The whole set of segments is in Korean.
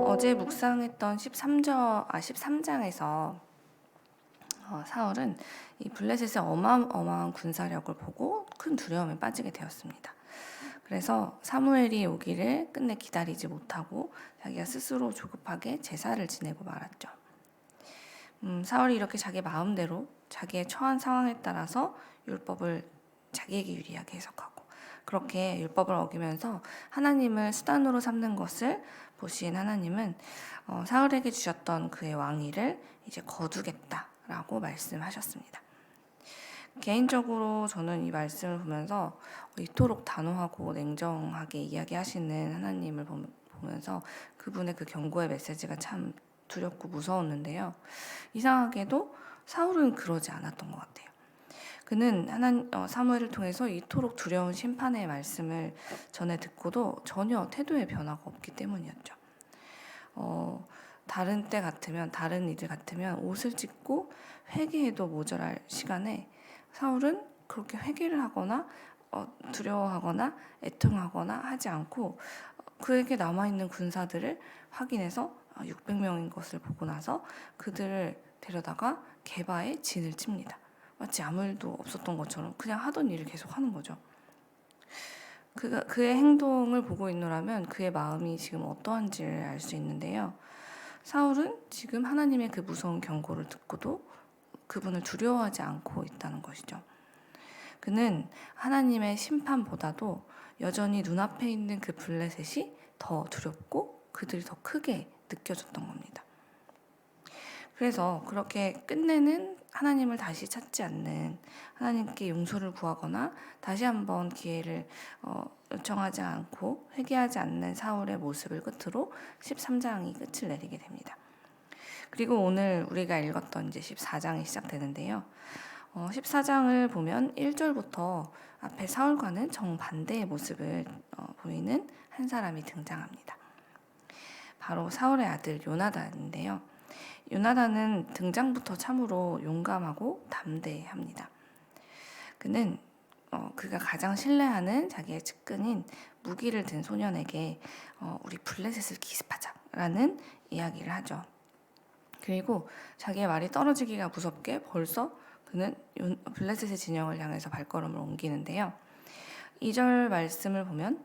어제 묵상했던 13장에서 사울은 이 블레셋의 어마어마한 군사력을 보고 큰 두려움에 빠지게 되었습니다. 그래서 사무엘이 오기를 끝내 기다리지 못하고 자기가 스스로 조급하게 제사를 지내고 말았죠. 사울이 이렇게 자기 마음대로 자기의 처한 상황에 따라서 율법을 자기에게 유리하게 해석하고 그렇게 율법을 어기면서 하나님을 수단으로 삼는 것을 보신 하나님은 사울에게 주셨던 그의 왕위를 이제 거두겠다라고 말씀하셨습니다. 개인적으로 저는 이 말씀을 보면서 이토록 단호하고 냉정하게 이야기하시는 하나님을 보면서 그분의 그 경고의 메시지가 참 두렵고 무서웠는데요. 이상하게도 사울은 그러지 않았던 것 같아요. 그는 사무엘을 통해서 이토록 두려운 심판의 말씀을 전해 듣고도 전혀 태도의 변화가 없기 때문이었죠. 다른 때 같으면, 다른 이들 같으면 옷을 찢고 회개해도 모자랄 시간에 사울은 그렇게 회개를 하거나 두려워하거나 애통하거나 하지 않고 그에게 남아있는 군사들을 확인해서 600명인 것을 보고 나서 그들을 데려다가 게바에 진을 칩니다. 마치 아무 일도 없었던 것처럼 그냥 하던 일을 계속 하는 거죠. 그의 행동을 보고 있노라면 그의 마음이 지금 어떠한지를 알 수 있는데요. 사울은 지금 하나님의 그 무서운 경고를 듣고도 그분을 두려워하지 않고 있다는 것이죠. 그는 하나님의 심판보다도 여전히 눈앞에 있는 그 블레셋이 더 두렵고 그들이 더 크게 느껴졌던 겁니다. 그래서 그렇게 끝내는 하나님을 다시 찾지 않는, 하나님께 용서를 구하거나 다시 한번 기회를 요청하지 않고 회개하지 않는 사울의 모습을 끝으로 13장이 끝을 내리게 됩니다. 그리고 오늘 우리가 읽었던 이제 14장이 시작되는데요. 14장을 보면 1절부터 앞에 사울과는 정반대의 모습을 보이는 한 사람이 등장합니다. 바로 사울의 아들 요나단인데요. 요나단은 등장부터 참으로 용감하고 담대합니다. 그는 그가 가장 신뢰하는 자기의 측근인 무기를 든 소년에게 우리 블레셋을 기습하자라는 이야기를 하죠. 그리고 자기의 말이 떨어지기가 무섭게 벌써 그는 블레셋의 진영을 향해서 발걸음을 옮기는데요. 2절 말씀을 보면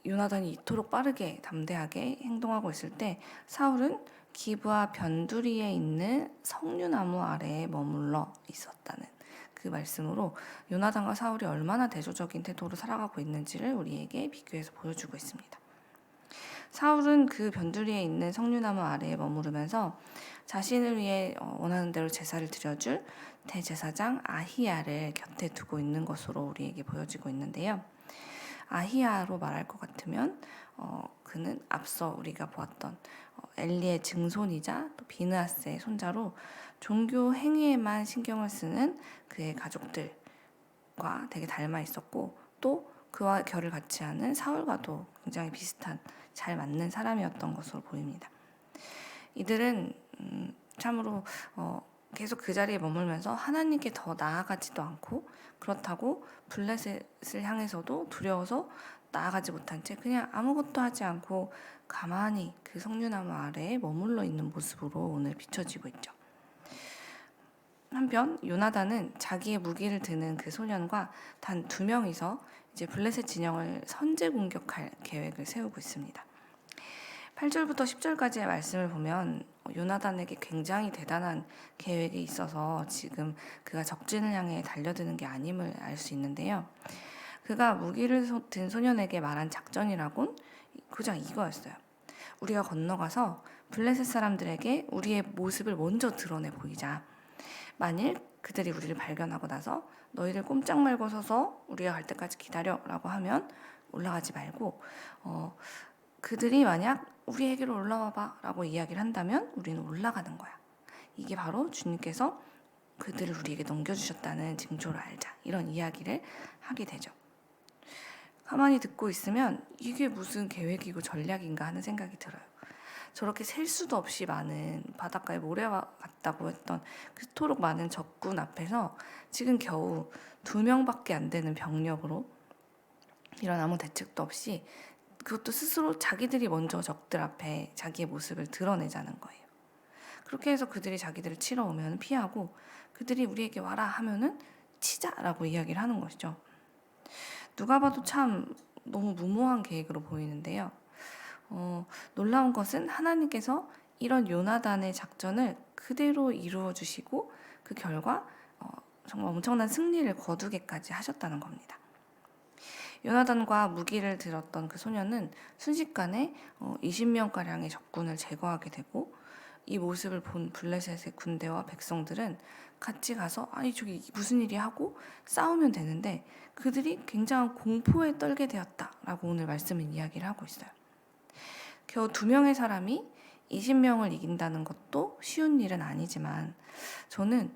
요나단이 이토록 빠르게 담대하게 행동하고 있을 때 사울은 기브와 변두리에 있는 석류나무 아래에 머물러 있었다는 그 말씀으로 요나단과 사울이 얼마나 대조적인 태도로 살아가고 있는지를 우리에게 비교해서 보여주고 있습니다. 사울은 그 변두리에 있는 석류나무 아래에 머무르면서 자신을 위해 원하는 대로 제사를 드려줄 대제사장 아히야를 곁에 두고 있는 것으로 우리에게 보여지고 있는데요. 아히야로 말할 것 같으면 그는 앞서 우리가 보았던 엘리의 증손이자 또 비느하스의 손자로 종교 행위에만 신경을 쓰는 그의 가족들과 되게 닮아 있었고 또 그와 결을 같이 하는 사울과도 굉장히 비슷한 잘 맞는 사람이었던 것으로 보입니다. 이들은 참으로 계속 그 자리에 머물면서 하나님께 더 나아가지도 않고 그렇다고 블레셋을 향해서도 두려워서 나아가지 못한 채 그냥 아무것도 하지 않고 가만히 그 석류나무 아래에 머물러 있는 모습으로 오늘 비춰지고 있죠. 한편 요나단은 자기의 무기를 드는 그 소년과 단 2명이서 이제 블레셋 진영을 선제 공격할 계획을 세우고 있습니다. 8절부터 10절까지의 말씀을 보면 요나단에게 굉장히 대단한 계획이 있어서 지금 그가 적진을 향해 달려드는 게 아님을 알 수 있는데요. 그가 무기를 든 소년에게 말한 작전이라곤 고작 이거였어요. 우리가 건너가서 블레셋 사람들에게 우리의 모습을 먼저 드러내 보이자. 만일 그들이 우리를 발견하고 나서 너희들 꼼짝 말고 서서 우리가 갈 때까지 기다려라고 하면 올라가지 말고 그들이 만약 우리에게로 올라와봐 라고 이야기를 한다면 우리는 올라가는 거야. 이게 바로 주님께서 그들을 우리에게 넘겨주셨다는 징조를 알자. 이런 이야기를 하게 되죠. 가만히 듣고 있으면 이게 무슨 계획이고 전략인가 하는 생각이 들어요. 저렇게 셀 수도 없이 많은 바닷가에 모래와 같다고 했던 그토록 많은 적군 앞에서 지금 겨우 2명밖에 안 되는 병력으로 이런 아무 대책도 없이 그것도 스스로 자기들이 먼저 적들 앞에 자기의 모습을 드러내자는 거예요. 그렇게 해서 그들이 자기들을 치러 오면 피하고 그들이 우리에게 와라 하면은 치자라고 이야기를 하는 것이죠. 누가 봐도 참 너무 무모한 계획으로 보이는데요. 놀라운 것은 하나님께서 이런 요나단의 작전을 그대로 이루어 주시고 그 결과 정말 엄청난 승리를 거두게까지 하셨다는 겁니다. 요나단과 무기를 들었던 그 소년은 순식간에 20명가량의 적군을 제거하게 되고 이 모습을 본 블레셋의 군대와 백성들은 같이 가서 아니 저기 무슨 일이 하고 싸우면 되는데 그들이 굉장한 공포에 떨게 되었다라고 오늘 말씀은 이야기를 하고 있어요. 겨우 2명의 사람이 20명을 이긴다는 것도 쉬운 일은 아니지만 저는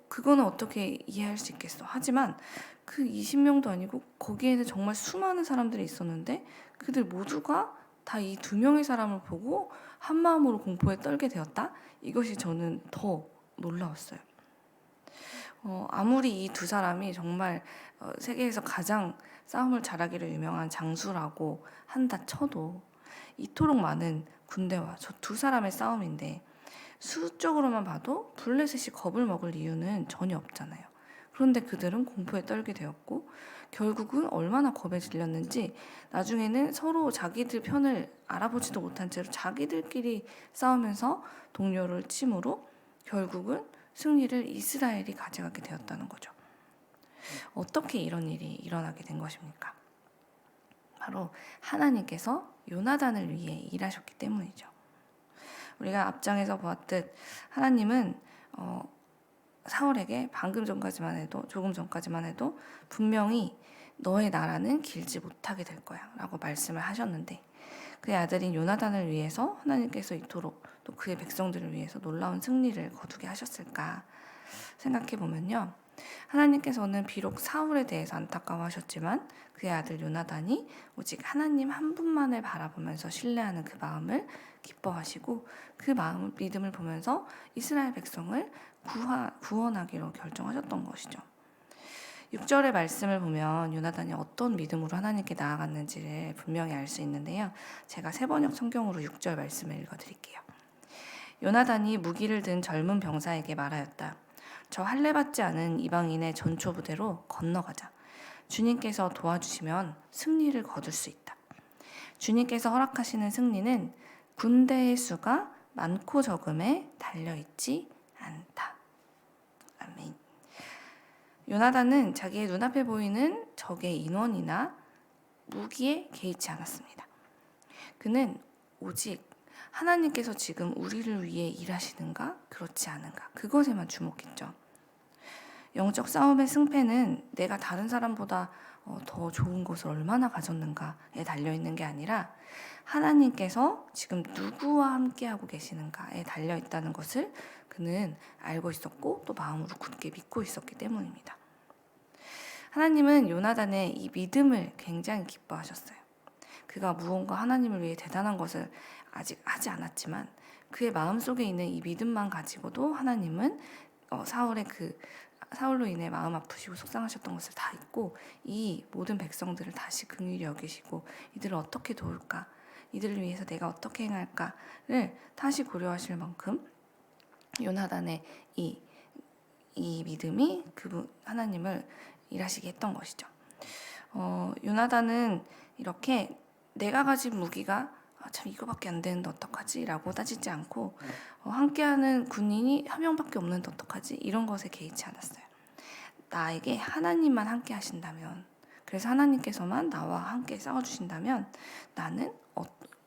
그거는 어떻게 이해할 수 있겠어. 하지만 그 20명도 아니고 거기에는 정말 수많은 사람들이 있었는데 그들 모두가 다 이 2명의 사람을 보고 한 마음으로 공포에 떨게 되었다. 이것이 저는 더 놀라웠어요. 아무리 이 2사람이 정말 세계에서 가장 싸움을 잘하기로 유명한 장수라고 한다 쳐도 이토록 많은 군대와 저 2사람의 싸움인데 수적으로만 봐도 블레셋이 겁을 먹을 이유는 전혀 없잖아요. 그런데 그들은 공포에 떨게 되었고 결국은 얼마나 겁에 질렸는지 나중에는 서로 자기들 편을 알아보지도 못한 채로 자기들끼리 싸우면서 동료를 침으로 결국은 승리를 이스라엘이 가져가게 되었다는 거죠. 어떻게 이런 일이 일어나게 된 것입니까? 바로 하나님께서 요나단을 위해 일하셨기 때문이죠. 우리가 앞장에서 보았듯 하나님은 사울에게 조금 전까지만 해도 분명히 너의 나라는 길지 못하게 될 거야 라고 말씀을 하셨는데 그의 아들인 요나단을 위해서 하나님께서 이토록 또 그의 백성들을 위해서 놀라운 승리를 거두게 하셨을까 생각해 보면요. 하나님께서는 비록 사울에 대해서 안타까워하셨지만 그의 아들 요나단이 오직 하나님 한 분만을 바라보면서 신뢰하는 그 마음을 기뻐하시고 그 믿음을 보면서 이스라엘 백성을 구원하기로 결정하셨던 것이죠. 6절의 말씀을 보면 요나단이 어떤 믿음으로 하나님께 나아갔는지를 분명히 알 수 있는데요. 제가 새번역 성경으로 6절 말씀을 읽어드릴게요. 요나단이 무기를 든 젊은 병사에게 말하였다. 저 할례받지 않은 이방인의 전초 부대로 건너가자. 주님께서 도와주시면 승리를 거둘 수 있다. 주님께서 허락하시는 승리는 군대의 수가 많고 적음에 달려있지 않다. 아멘. 요나단은 자기의 눈앞에 보이는 적의 인원이나 무기에 개의치 않았습니다. 그는 오직 하나님께서 지금 우리를 위해 일하시는가 그렇지 않은가 그것에만 주목했죠. 영적 싸움의 승패는 내가 다른 사람보다 더 좋은 것을 얼마나 가졌는가에 달려있는 게 아니라 하나님께서 지금 누구와 함께하고 계시는가에 달려있다는 것을 그는 알고 있었고 또 마음으로 굳게 믿고 있었기 때문입니다. 하나님은 요나단의 이 믿음을 굉장히 기뻐하셨어요. 그가 무언가 하나님을 위해 대단한 것을 아직 하지 않았지만 그의 마음속에 있는 이 믿음만 가지고도 하나님은 사울로 인해 마음 아프시고 속상하셨던 것을 다 잊고 이 모든 백성들을 다시 긍휼히 여기시고 이들을 어떻게 도울까, 이들을 위해서 내가 어떻게 행할까를 다시 고려하실 만큼 요나단의 이 믿음이 그분 하나님을 일하시게 했던 것이죠. 요나단은 이렇게 내가 가진 무기가 참 이거밖에 안 되는데 어떡하지? 라고 따지지 않고 함께하는 군인이 한 명밖에 없는데 어떡하지? 이런 것에 개의치 않았어요. 나에게 하나님만 함께 하신다면, 그래서 하나님께서만 나와 함께 싸워주신다면 나는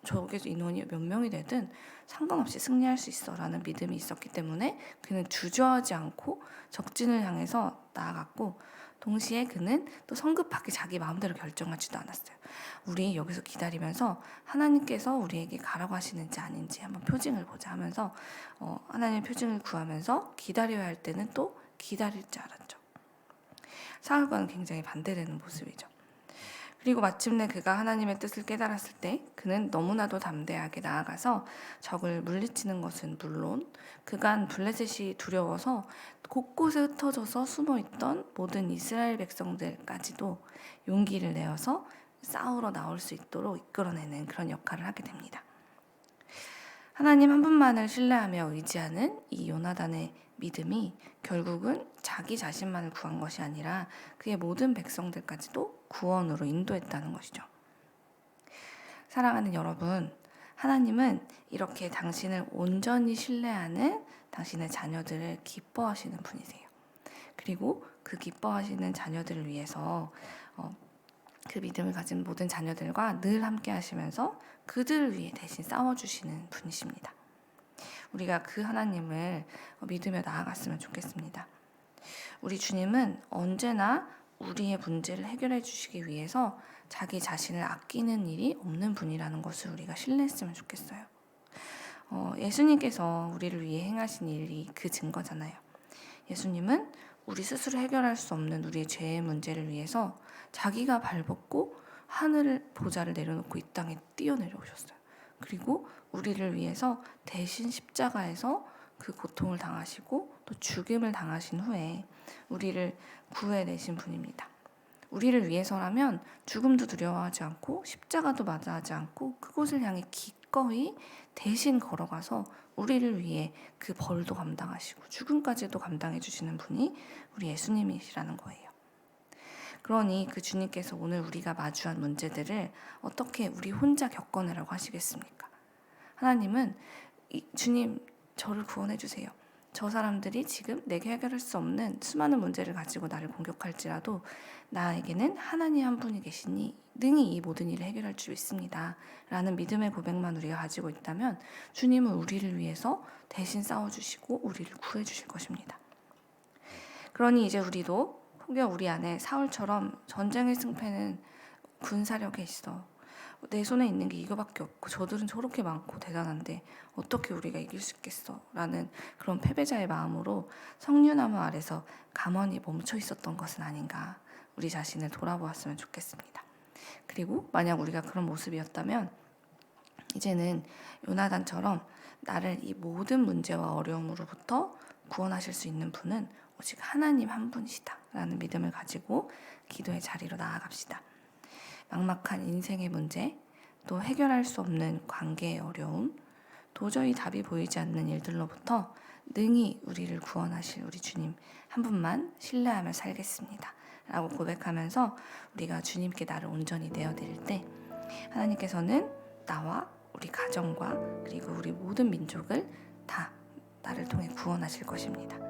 저기서 인원이 몇 명이 되든 상관없이 승리할 수 있어 라는 믿음이 있었기 때문에 그는 주저하지 않고 적진을 향해서 나아갔고 동시에 그는 또 성급하게 자기 마음대로 결정하지도 않았어요. 우리 여기서 기다리면서 하나님께서 우리에게 가라고 하시는지 아닌지 한번 표징을 보자 하면서 하나님의 표징을 구하면서 기다려야 할 때는 또 기다릴 줄 알았죠. 사울과는 굉장히 반대되는 모습이죠. 그리고 마침내 그가 하나님의 뜻을 깨달았을 때 그는 너무나도 담대하게 나아가서 적을 물리치는 것은 물론 그간 블레셋이 두려워서 곳곳에 흩어져서 숨어있던 모든 이스라엘 백성들까지도 용기를 내어서 싸우러 나올 수 있도록 이끌어내는 그런 역할을 하게 됩니다. 하나님 한 분만을 신뢰하며 의지하는 이 요나단의 믿음이 결국은 자기 자신만을 구한 것이 아니라 그의 모든 백성들까지도 구원으로 인도했다는 것이죠. 사랑하는 여러분, 하나님은 이렇게 당신을 온전히 신뢰하는 당신의 자녀들을 기뻐하시는 분이세요. 그리고 그 기뻐하시는 자녀들을 위해서 그 믿음을 가진 모든 자녀들과 늘 함께 하시면서 그들을 위해 대신 싸워주시는 분이십니다. 우리가 그 하나님을 믿으며 나아갔으면 좋겠습니다. 우리 주님은 언제나 우리의 문제를 해결해 주시기 위해서 자기 자신을 아끼는 일이 없는 분이라는 것을 우리가 신뢰했으면 좋겠어요. 예수님께서 우리를 위해 행하신 일이 그 증거잖아요. 예수님은 우리 스스로 해결할 수 없는 우리의 죄의 문제를 위해서 자기가 발벗고 하늘 보좌를 내려놓고 이 땅에 뛰어내려오셨어요. 그리고 우리를 위해서 대신 십자가에서 그 고통을 당하시고 또 죽임을 당하신 후에 우리를 구해내신 분입니다. 우리를 위해서라면 죽음도 두려워하지 않고 십자가도 마다하지 않고 그곳을 향해 기꺼이 대신 걸어가서 우리를 위해 그 벌도 감당하시고 죽음까지도 감당해 주시는 분이 우리 예수님이시라는 거예요. 그러니 그 주님께서 오늘 우리가 마주한 문제들을 어떻게 우리 혼자 겪어내라고 하시겠습니까? 하나님은 주님 저를 구원해 주세요. 저 사람들이 지금 내게 해결할 수 없는 수많은 문제를 가지고 나를 공격할지라도 나에게는 하나님 한 분이 계시니 능히 이 모든 일을 해결할 줄 믿습니다. 라는 믿음의 고백만 우리가 가지고 있다면 주님은 우리를 위해서 대신 싸워주시고 우리를 구해주실 것입니다. 그러니 이제 우리도 혹여 우리 안에 사울처럼 전쟁의 승패는 군사력에 있어. 내 손에 있는 게 이거밖에 없고 저들은 저렇게 많고 대단한데 어떻게 우리가 이길 수 있겠어? 라는 그런 패배자의 마음으로 석류나무 아래서 가만히 멈춰 있었던 것은 아닌가 우리 자신을 돌아보았으면 좋겠습니다. 그리고 만약 우리가 그런 모습이었다면 이제는 요나단처럼 나를 이 모든 문제와 어려움으로부터 구원하실 수 있는 분은 오직 하나님 한 분이시다 라는 믿음을 가지고 기도의 자리로 나아갑시다. 막막한 인생의 문제, 또 해결할 수 없는 관계의 어려움, 도저히 답이 보이지 않는 일들로부터 능히 우리를 구원하실 우리 주님 한 분만 신뢰하며 살겠습니다. 라고 고백하면서 우리가 주님께 나를 온전히 내어드릴 때 하나님께서는 나와 우리 가정과 그리고 우리 모든 민족을 다 나를 통해 구원하실 것입니다.